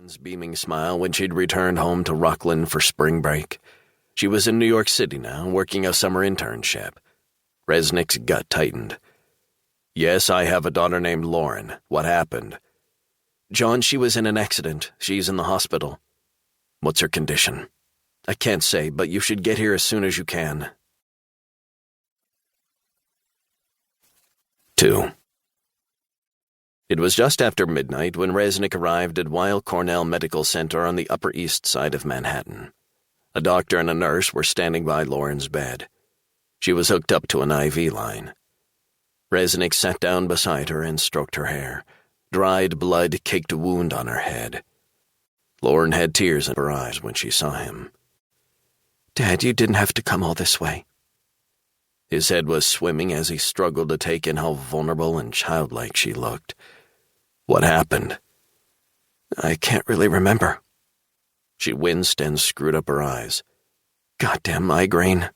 Lauren's beaming smile when she'd returned home to Rockland for spring break. She was in New York City now, working a summer internship. Reznick's gut tightened. "Yes, I have a daughter named Lauren. What happened?" "Jon, she was in an accident. She's in the hospital." "What's her condition?" "I can't say, but you should get here as soon as you can." 2. It was just after midnight when Reznick arrived at Weill Cornell Medical Center on the Upper East Side of Manhattan. A doctor and a nurse were standing by Lauren's bed. She was hooked up to an IV line. Reznick sat down beside her and stroked her hair. Dried blood caked a wound on her head. Lauren had tears in her eyes when she saw him. "Dad, you didn't have to come all this way." His head was swimming as he struggled to take in how vulnerable and childlike she looked. What happened? "I can't really remember." She winced and screwed up her eyes. "Goddamn migraine."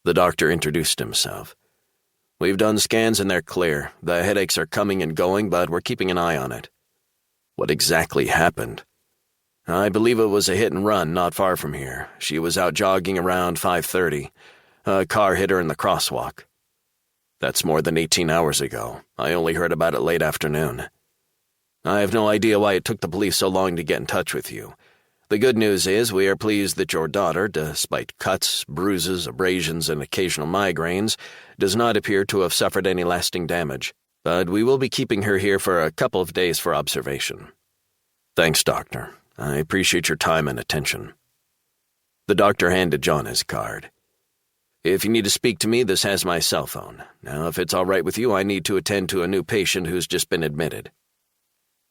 The doctor introduced himself. "We've done scans and they're clear. The headaches are coming and going, but we're keeping an eye on it." "What exactly happened?" "I believe it was a hit and run not far from here. She was out jogging around 5:30. A car hit her in the crosswalk." "That's more than 18 hours ago. I only heard about it late afternoon." "I have no idea why it took the police so long to get in touch with you. The good news is we are pleased that your daughter, despite cuts, bruises, abrasions, and occasional migraines, does not appear to have suffered any lasting damage, but we will be keeping her here for a couple of days for observation." "Thanks, Doctor. I appreciate your time and attention." The doctor handed Jon his card. "If you need to speak to me, this has my cell phone. Now, if it's all right with you, I need to attend to a new patient who's just been admitted."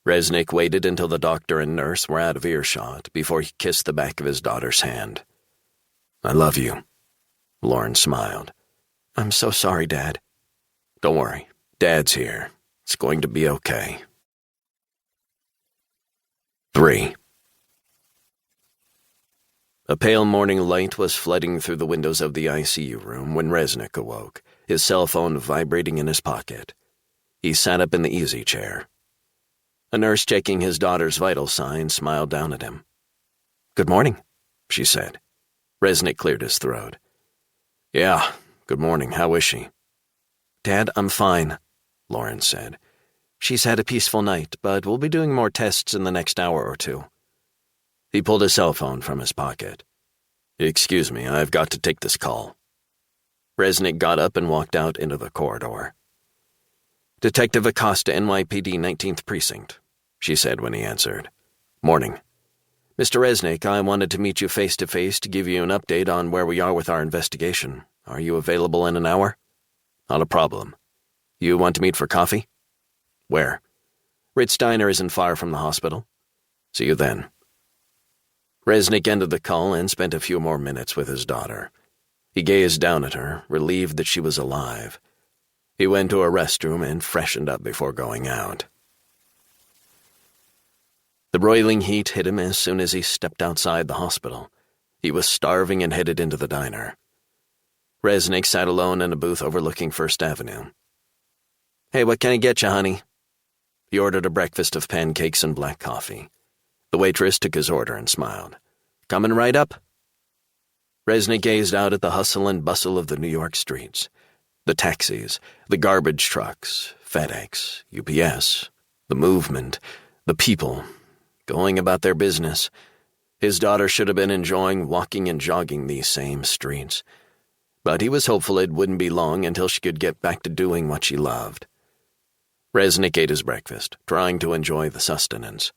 Reznick waited until the doctor and nurse were out of earshot before he kissed the back of his daughter's hand. "I love you." Lauren smiled. "I'm so sorry, Dad." "Don't worry. Dad's here. It's going to be okay." 3. A pale morning light was flooding through the windows of the ICU room when Reznick awoke, his cell phone vibrating in his pocket. He sat up in the easy chair. A nurse checking his daughter's vital signs smiled down at him. "Good morning," she said. Reznick cleared his throat. "Yeah, good morning. How is she?" "Dad, I'm fine," Lauren said. "She's had a peaceful night, but we'll be doing more tests in the next hour or two." He pulled his cell phone from his pocket. "Excuse me, I've got to take this call." Reznick got up and walked out into the corridor. "Detective Acosta, NYPD 19th Precinct," she said when he answered. "Morning. Mr. Reznick, I wanted to meet you face-to-face to give you an update on where we are with our investigation. Are you available in an hour?" "Not a problem. You want to meet for coffee?" "Where?" "Ritz Diner isn't far from the hospital." "See you then." Reznick ended the call and spent a few more minutes with his daughter. He gazed down at her, relieved that she was alive. He went to a restroom and freshened up before going out. The broiling heat hit him as soon as he stepped outside the hospital. He was starving and headed into the diner. Reznick sat alone in a booth overlooking First Avenue. "Hey, what can I get you, honey?" He ordered a breakfast of pancakes and black coffee. The waitress took his order and smiled. "Coming right up?" Reznick gazed out at the hustle and bustle of the New York streets. The taxis, the garbage trucks, FedEx, UPS, the movement, the people, going about their business. His daughter should have been enjoying walking and jogging these same streets. But he was hopeful it wouldn't be long until she could get back to doing what she loved. Reznick ate his breakfast, trying to enjoy the sustenance.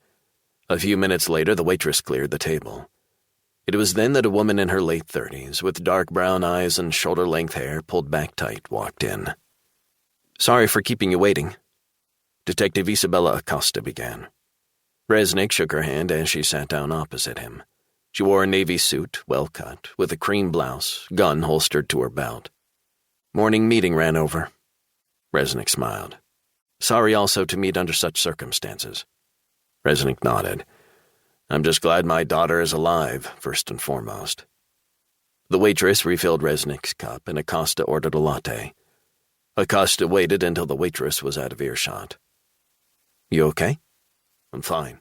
A few minutes later, the waitress cleared the table. It was then that a woman in her late 30s, with dark brown eyes and shoulder-length hair pulled back tight, walked in. "Sorry for keeping you waiting," Detective Isabella Acosta began. Reznick shook her hand as she sat down opposite him. She wore a navy suit, well-cut, with a cream blouse, gun holstered to her belt. "Morning meeting ran over." Reznick smiled. "Sorry also to meet under such circumstances." Reznick nodded. "I'm just glad my daughter is alive, first and foremost." The waitress refilled Reznick's cup, and Acosta ordered a latte. Acosta waited until the waitress was out of earshot. "You okay?" "I'm fine."